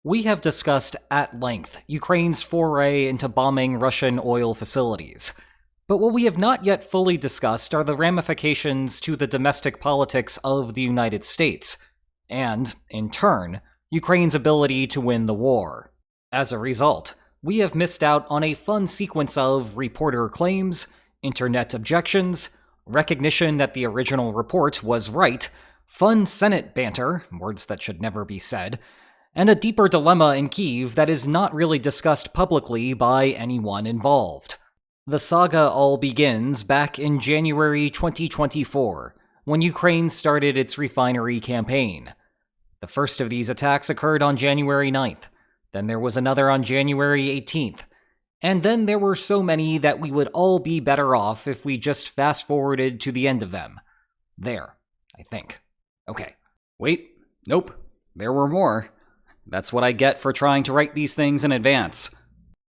We have discussed at length Ukraine's foray into bombing Russian oil facilities. But what we have not yet fully discussed are the ramifications to the domestic politics of the United States, and, in turn, Ukraine's ability to win the war. As a result, we have missed out on a fun sequence of reporter claims, internet objections, recognition that the original report was right, fun Senate banter, words that should never be said, and a deeper dilemma in Kyiv that is not really discussed publicly by anyone involved. The saga all begins back in January 2024, when Ukraine started its refinery campaign. The first of these attacks occurred on January 9th, then there was another on January 18th, and then there were so many that we would all be better off if we just fast-forwarded to the end of them. There, I think. Okay. Wait, nope, there were more. That's what I get for trying to write these things in advance.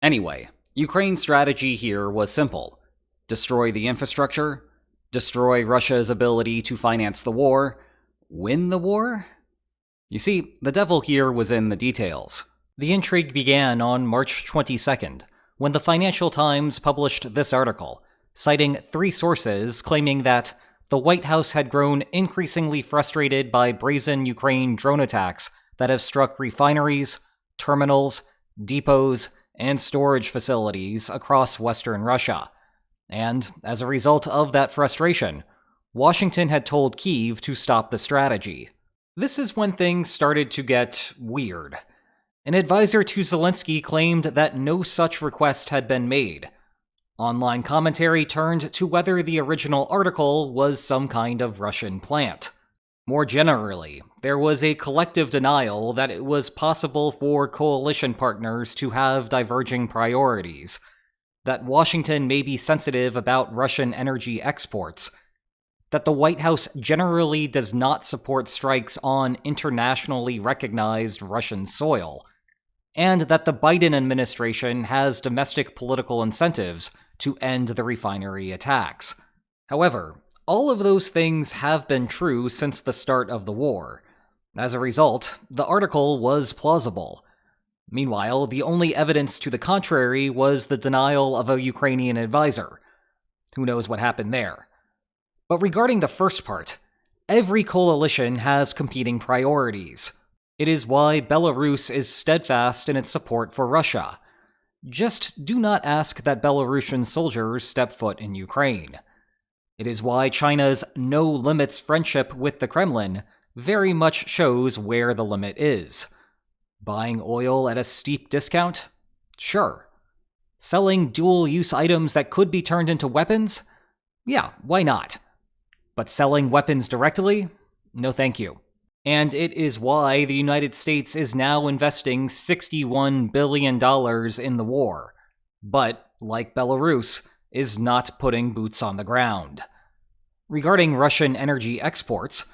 Anyway, Ukraine's strategy here was simple. Destroy the infrastructure, destroy Russia's ability to finance the war, win the war? You see, the devil here was in the details. The intrigue began on March 22nd, when the Financial Times published this article, citing 3 sources claiming that the White House had grown increasingly frustrated by brazen Ukraine drone attacks that have struck refineries, terminals, depots, and storage facilities across Western Russia. And, as a result of that frustration, Washington had told Kyiv to stop the strategy. This is when things started to get weird. An advisor to Zelensky claimed that no such request had been made. Online commentary turned to whether the original article was some kind of Russian plant. More generally, there was a collective denial that it was possible for coalition partners to have diverging priorities, that Washington may be sensitive about Russian energy exports, that the White House generally does not support strikes on internationally recognized Russian soil, and that the Biden administration has domestic political incentives to end the refinery attacks. However, all of those things have been true since the start of the war. As a result, the article was plausible. Meanwhile, the only evidence to the contrary was the denial of a Ukrainian advisor. Who knows what happened there? But regarding the first part, every coalition has competing priorities. It is why Belarus is steadfast in its support for Russia. Just do not ask that Belarusian soldiers step foot in Ukraine. It is why China's no-limits friendship with the Kremlin very much shows where the limit is. Buying oil at a steep discount? Sure. Selling dual-use items that could be turned into weapons? Yeah, why not? But selling weapons directly? No thank you. And it is why the United States is now investing $61 billion in the war, but, like Belarus, is not putting boots on the ground. Regarding Russian energy exports,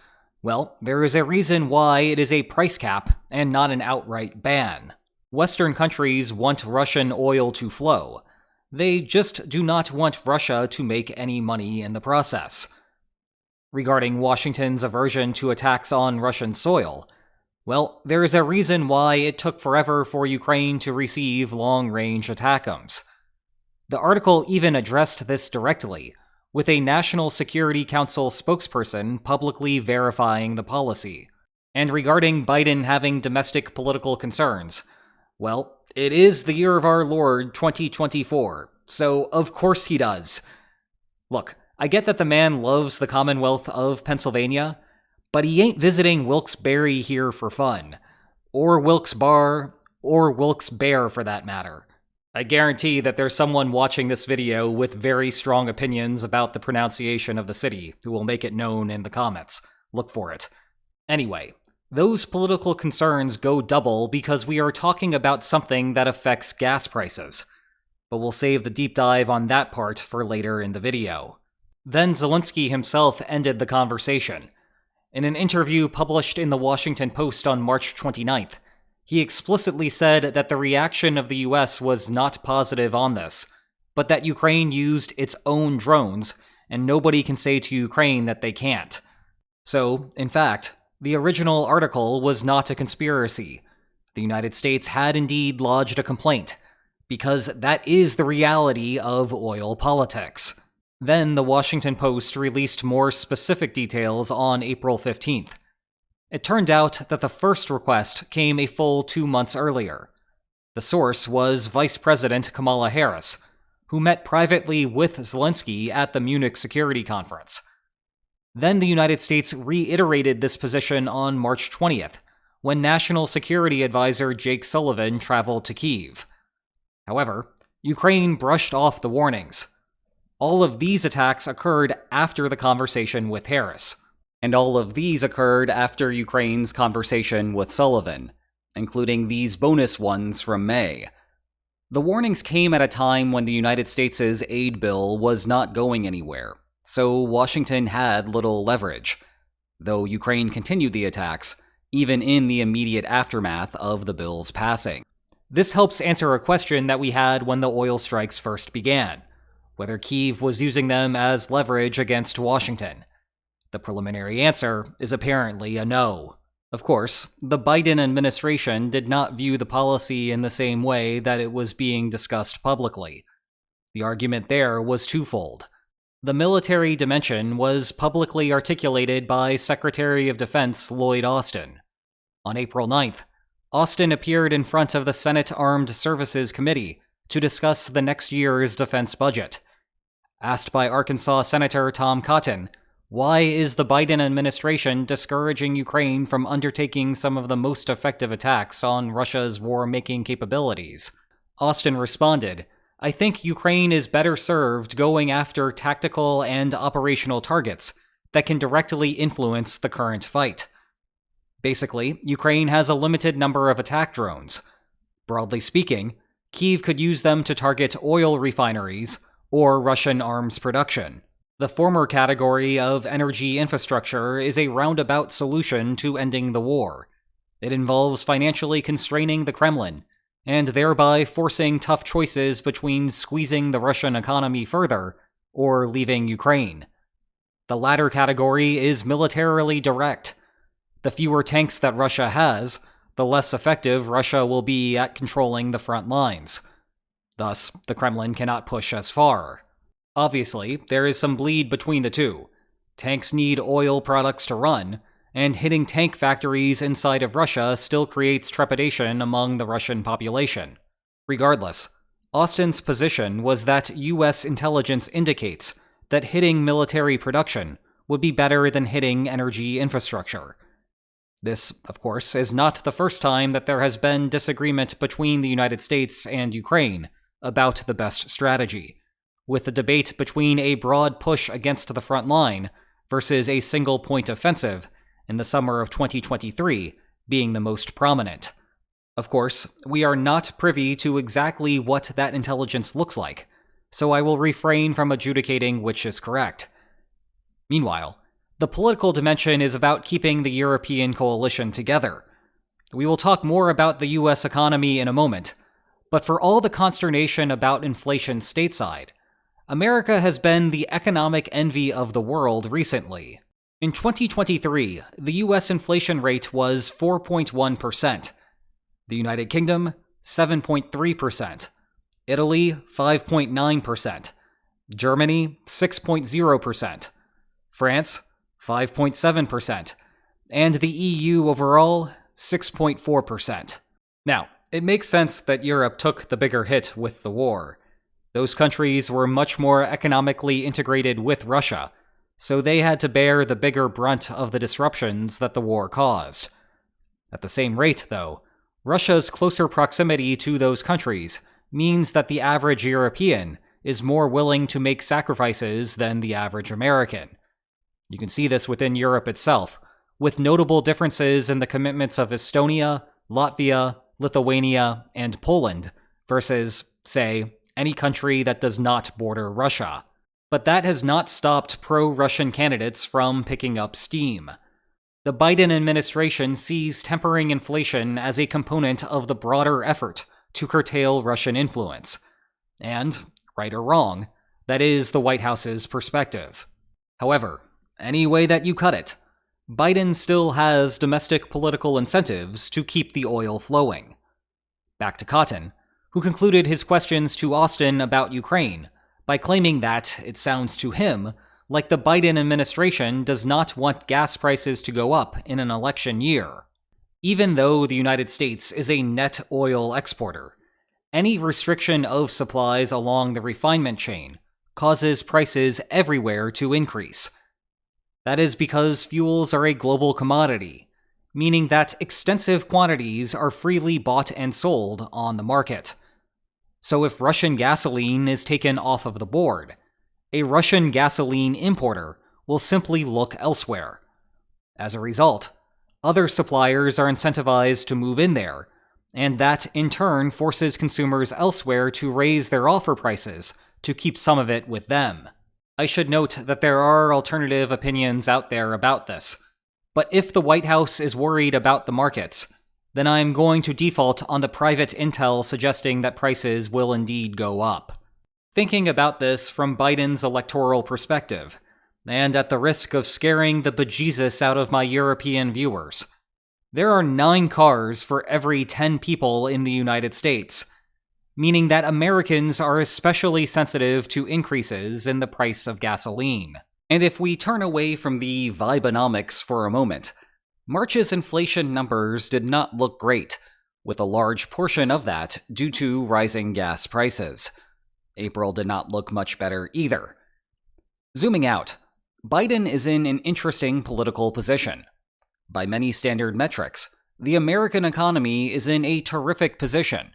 well, there is a reason why it is a price cap and not an outright ban. Western countries want Russian oil to flow. They just do not want Russia to make any money in the process. Regarding Washington's aversion to attacks on Russian soil, well, there is a reason why it took forever for Ukraine to receive long-range ATACMS. The article even addressed this directly, with a National Security Council spokesperson publicly verifying the policy. And regarding Biden having domestic political concerns, well, it is the year of our Lord 2024, so of course he does. Look, I get that the man loves the Commonwealth of Pennsylvania, but he ain't visiting Wilkes-Barre here for fun. Or Wilkes-Barre, or Wilkes-Barre for that matter. I guarantee that there's someone watching this video with very strong opinions about the pronunciation of the city who will make it known in the comments. Look for it. Anyway, those political concerns go double because we are talking about something that affects gas prices. But we'll save the deep dive on that part for later in the video. Then Zelensky himself ended the conversation. In an interview published in the Washington Post on March 29th, he explicitly said that the reaction of the US was not positive on this, but that Ukraine used its own drones, and nobody can say to Ukraine that they can't. So, in fact, the original article was not a conspiracy. The United States had indeed lodged a complaint, because that is the reality of oil politics. Then the Washington Post released more specific details on April 15th. It turned out that the first request came a full 2 months earlier. The source was Vice President Kamala Harris, who met privately with Zelensky at the Munich Security Conference. Then the United States reiterated this position on March 20th, when National Security Advisor Jake Sullivan traveled to Kyiv. However, Ukraine brushed off the warnings. All of these attacks occurred after the conversation with Harris, and all of these occurred after Ukraine's conversation with Sullivan, including these bonus ones from May. The warnings came at a time when the United States' aid bill was not going anywhere, so Washington had little leverage, though Ukraine continued the attacks, even in the immediate aftermath of the bill's passing. This helps answer a question that we had when the oil strikes first began, whether Kyiv was using them as leverage against Washington. The preliminary answer is apparently a no. Of course, the Biden administration did not view the policy in the same way that it was being discussed publicly. The argument there was twofold. The military dimension was publicly articulated by Secretary of Defense Lloyd Austin. On April 9th, Austin appeared in front of the Senate Armed Services Committee to discuss the next year's defense budget. Asked by Arkansas Senator Tom Cotton, why is the Biden administration discouraging Ukraine from undertaking some of the most effective attacks on Russia's war-making capabilities? Austin responded, I think Ukraine is better served going after tactical and operational targets that can directly influence the current fight. Basically, Ukraine has a limited number of attack drones. Broadly speaking, Kyiv could use them to target oil refineries or Russian arms production. The former category of energy infrastructure is a roundabout solution to ending the war. It involves financially constraining the Kremlin, and thereby forcing tough choices between squeezing the Russian economy further or leaving Ukraine. The latter category is militarily direct. The fewer tanks that Russia has, the less effective Russia will be at controlling the front lines. Thus, the Kremlin cannot push as far. Obviously, there is some bleed between the two. Tanks need oil products to run, and hitting tank factories inside of Russia still creates trepidation among the Russian population. Regardless, Austin's position was that U.S. intelligence indicates that hitting military production would be better than hitting energy infrastructure. This, of course, is not the first time that there has been disagreement between the United States and Ukraine about the best strategy, with the debate between a broad push against the front line versus a single-point offensive in the summer of 2023 being the most prominent. Of course, we are not privy to exactly what that intelligence looks like, so I will refrain from adjudicating which is correct. Meanwhile, the political dimension is about keeping the European coalition together. We will talk more about the US economy in a moment, but for all the consternation about inflation stateside, America has been the economic envy of the world recently. In 2023, the US inflation rate was 4.1%, the United Kingdom, 7.3%, Italy, 5.9%, Germany, 6.0%, France, 5.7%, and the EU overall, 6.4%. Now, it makes sense that Europe took the bigger hit with the war. Those countries were much more economically integrated with Russia, so they had to bear the bigger brunt of the disruptions that the war caused. At the same rate, though, Russia's closer proximity to those countries means that the average European is more willing to make sacrifices than the average American. You can see this within Europe itself, with notable differences in the commitments of Estonia, Latvia, Lithuania, and Poland versus, say, any country that does not border Russia. But that has not stopped pro-Russian candidates from picking up steam. The Biden administration sees tempering inflation as a component of the broader effort to curtail Russian influence. And, right or wrong, that is the White House's perspective. However, any way that you cut it, Biden still has domestic political incentives to keep the oil flowing. Back to Cotton, who concluded his questions to Austin about Ukraine by claiming that, it sounds to him, like the Biden administration does not want gas prices to go up in an election year. Even though the United States is a net oil exporter, any restriction of supplies along the refinement chain causes prices everywhere to increase. That is because fuels are a global commodity, meaning that extensive quantities are freely bought and sold on the market. So if Russian gasoline is taken off of the board, a Russian gasoline importer will simply look elsewhere. As a result, other suppliers are incentivized to move in there, and that in turn forces consumers elsewhere to raise their offer prices to keep some of it with them. I should note that there are alternative opinions out there about this, but if the White House is worried about the markets, then I'm going to default on the private intel suggesting that prices will indeed go up. Thinking about this from Biden's electoral perspective, and at the risk of scaring the bejesus out of my European viewers, there are 9 cars for every 10 people in the United States, meaning that Americans are especially sensitive to increases in the price of gasoline. And if we turn away from the Vibenomics for a moment, March's inflation numbers did not look great, with a large portion of that due to rising gas prices. April did not look much better either. Zooming out, Biden is in an interesting political position. By many standard metrics, the American economy is in a terrific position.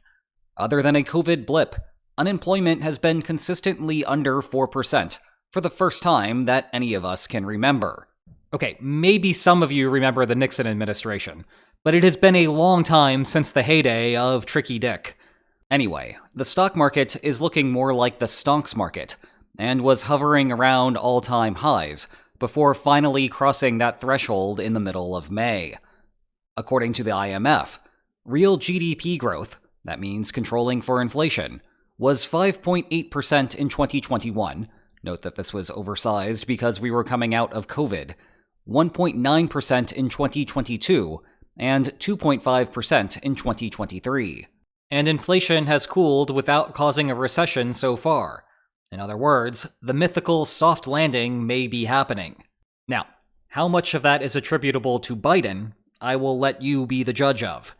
Other than a COVID blip, unemployment has been consistently under 4% for the first time that any of us can remember. Okay, maybe some of you remember the Nixon administration, but it has been a long time since the heyday of Tricky Dick. Anyway, the stock market is looking more like the stonks market, and was hovering around all-time highs before finally crossing that threshold in the middle of May. According to the IMF, real GDP growth, that means controlling for inflation, was 5.8% in 2021. Note that this was oversized because we were coming out of COVID. 1.9% in 2022, and 2.5% in 2023. And inflation has cooled without causing a recession so far. In other words, the mythical soft landing may be happening. Now, how much of that is attributable to Biden, I will let you be the judge of.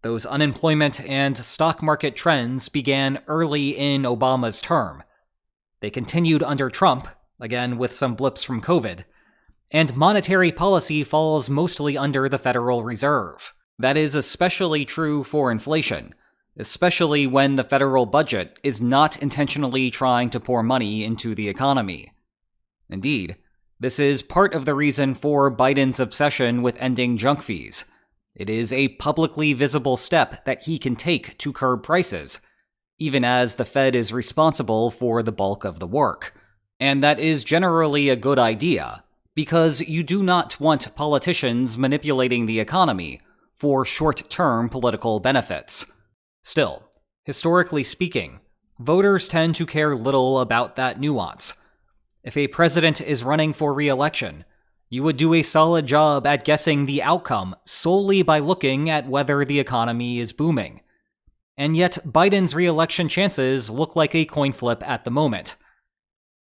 Those unemployment and stock market trends began early in Obama's term. They continued under Trump, again with some blips from COVID, and monetary policy falls mostly under the Federal Reserve. That is especially true for inflation, especially when the federal budget is not intentionally trying to pour money into the economy. Indeed, this is part of the reason for Biden's obsession with ending junk fees. It is a publicly visible step that he can take to curb prices, even as the Fed is responsible for the bulk of the work. And that is generally a good idea, because you do not want politicians manipulating the economy for short-term political benefits. Still, historically speaking, voters tend to care little about that nuance. If a president is running for re-election, you would do a solid job at guessing the outcome solely by looking at whether the economy is booming. And yet, Biden's re-election chances look like a coin flip at the moment.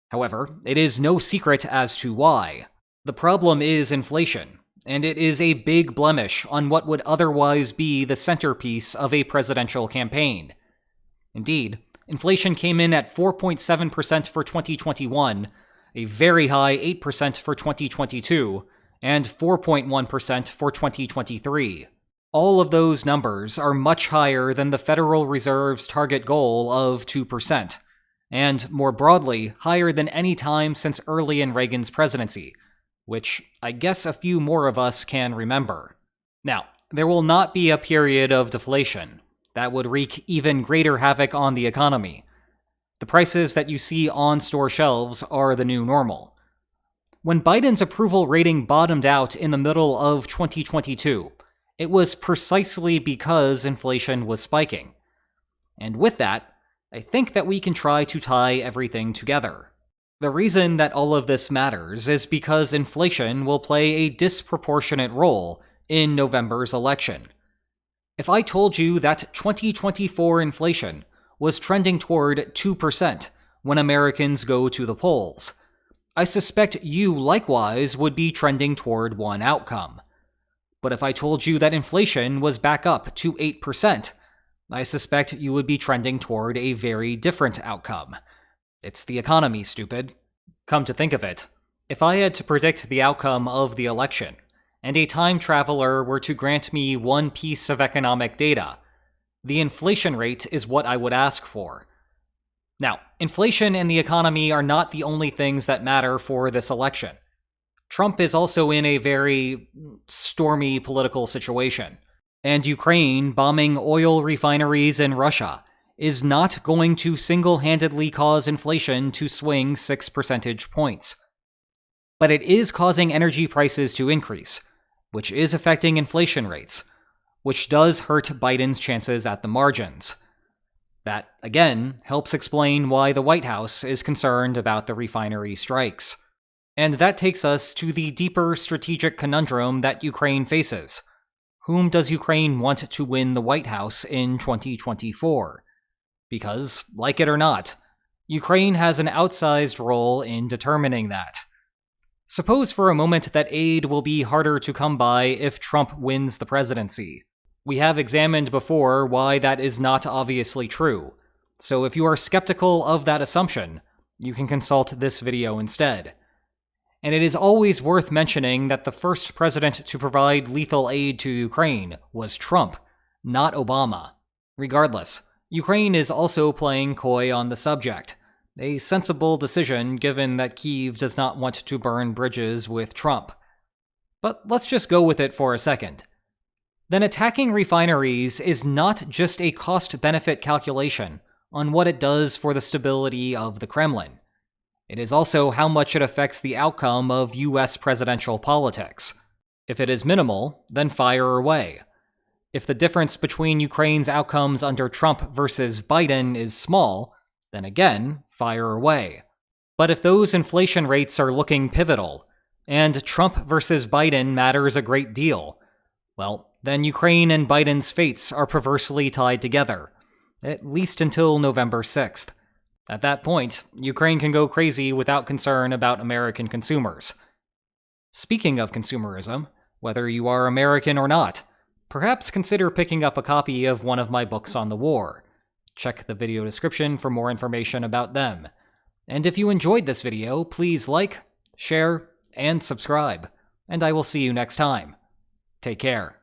However, it is no secret as to why. The problem is inflation, and it is a big blemish on what would otherwise be the centerpiece of a presidential campaign. Indeed, inflation came in at 4.7% for 2021, a very high 8% for 2022, and 4.1% for 2023. All of those numbers are much higher than the Federal Reserve's target goal of 2%, and more broadly, higher than any time since early in Reagan's presidency, which I guess a few more of us can remember. Now, there will not be a period of deflation. That would wreak even greater havoc on the economy. The prices that you see on store shelves are the new normal. When Biden's approval rating bottomed out in the middle of 2022, it was precisely because inflation was spiking. And with that, I think that we can try to tie everything together. The reason that all of this matters is because inflation will play a disproportionate role in November's election. If I told you that 2024 inflation was trending toward 2% when Americans go to the polls, I suspect you likewise would be trending toward one outcome. But if I told you that inflation was back up to 8%, I suspect you would be trending toward a very different outcome. It's the economy, stupid. Come to think of it, if I had to predict the outcome of the election, and a time traveler were to grant me one piece of economic data, the inflation rate is what I would ask for. Now, inflation and the economy are not the only things that matter for this election. Trump is also in a very stormy political situation, and Ukraine bombing oil refineries in Russia is not going to single-handedly cause inflation to swing 6 percentage points. But it is causing energy prices to increase, which is affecting inflation rates, which does hurt Biden's chances at the margins. That, again, helps explain why the White House is concerned about the refinery strikes. And that takes us to the deeper strategic conundrum that Ukraine faces. Whom does Ukraine want to win the White House in 2024? Because, like it or not, Ukraine has an outsized role in determining that. Suppose for a moment that aid will be harder to come by if Trump wins the presidency. We have examined before why that is not obviously true, so if you are skeptical of that assumption, you can consult this video instead. And it is always worth mentioning that the first president to provide lethal aid to Ukraine was Trump, not Obama. Regardless, Ukraine is also playing coy on the subject, a sensible decision given that Kyiv does not want to burn bridges with Trump. But let's just go with it for a second. Then attacking refineries is not just a cost-benefit calculation on what it does for the stability of the Kremlin. It is also how much it affects the outcome of US presidential politics. If it is minimal, then fire away. If the difference between Ukraine's outcomes under Trump versus Biden is small, then again, fire away. But if those inflation rates are looking pivotal, and Trump versus Biden matters a great deal, well, then Ukraine and Biden's fates are perversely tied together, at least until November 6th. At that point, Ukraine can go crazy without concern about American consumers. Speaking of consumerism, whether you are American or not, perhaps consider picking up a copy of one of my books on the war. Check the video description for more information about them. And if you enjoyed this video, please like, share, and subscribe. And I will see you next time. Take care.